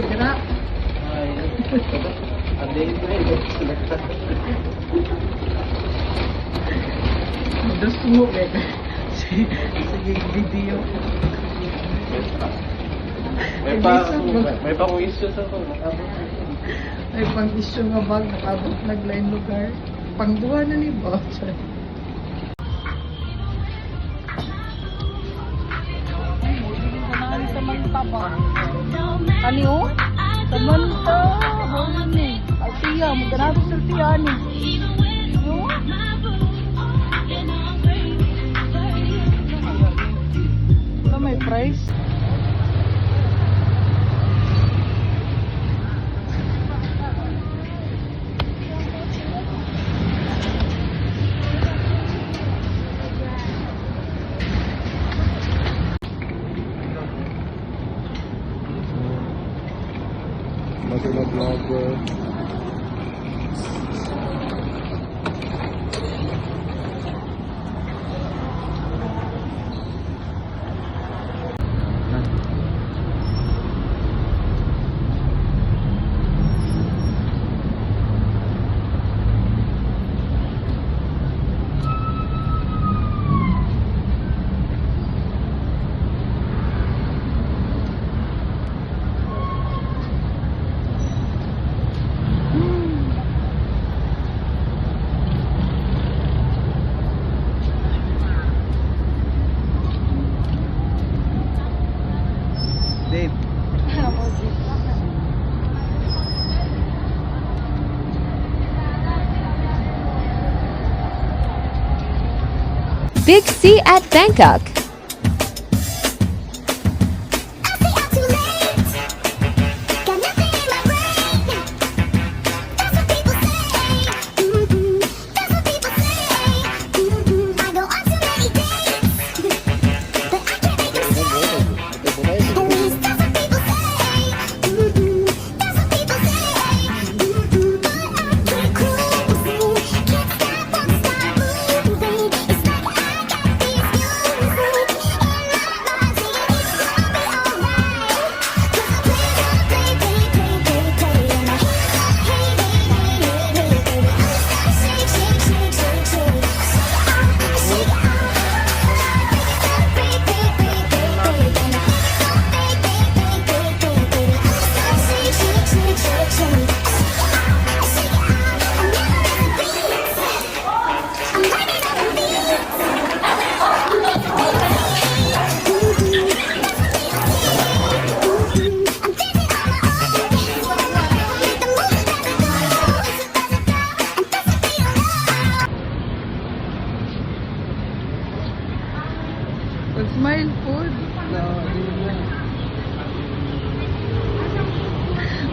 ko dira. Ay, ade ko ito. Gusto mo ba? Sige, video. May pa kong issue sa to. Ay, pang-issue nga bag, nakabot naglain lugar. Pangduha na ni ba? Samanta ba? Ano o? Samanta. Hawin ni. Altia, maganato sa Altia ni. Ano? Wala may price? Masih vlogger. Dave. Big C at Bangkok. Pag-smile food. No,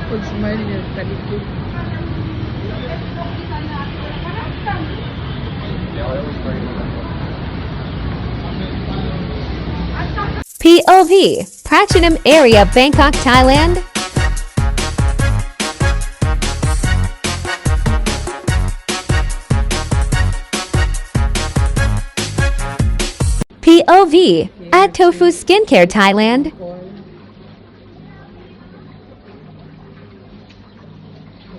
pag-smile niya, talikod. POV, Pratunam Area, Bangkok, Thailand. POV, at Tofu Skincare, Thailand.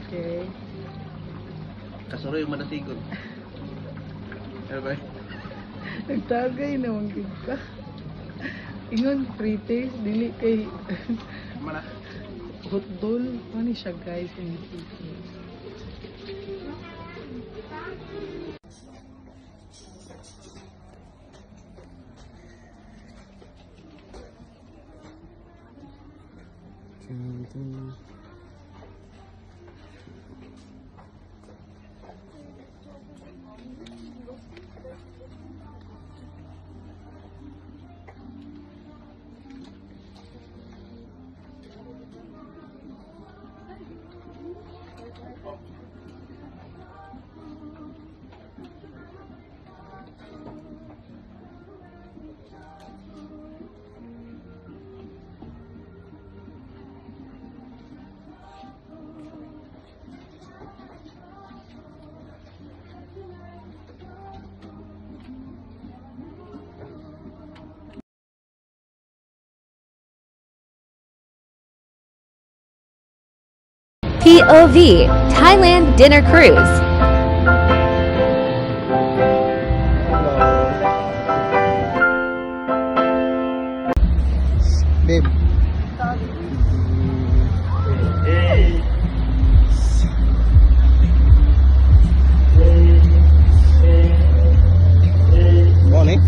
Okay. Kasuro yung manasigon. Ano ba? Nagtagay naman gid ka. Ingon pre-taste dili kay Mana? hotdol. Ano siya guys in the POV Thailand Dinner Cruise. Babe. Morning.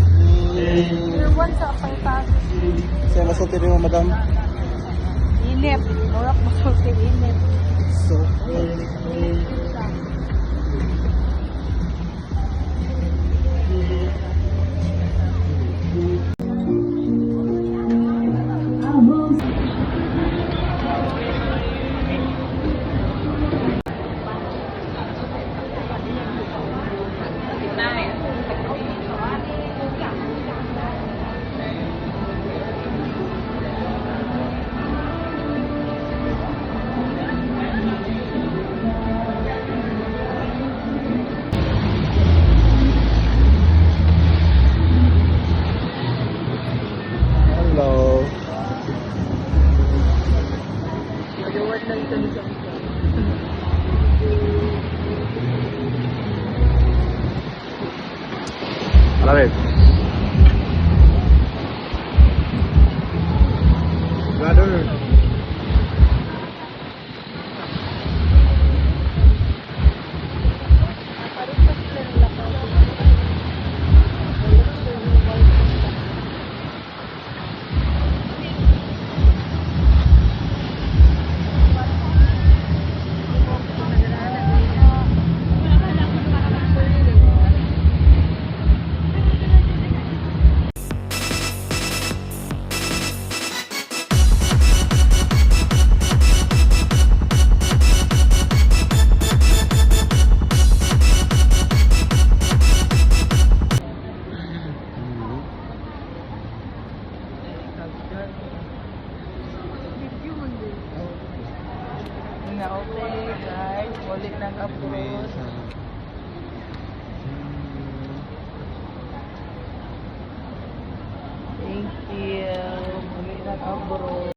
One sa pangtas. Saya masulti rin mo, madam. Inip. Murap masulti inip. So, hello. Magawad lang ito nito. Hola, babe. Brother. Nga okay guys. Ulit ng upload. Thank you. Ulit ng upload.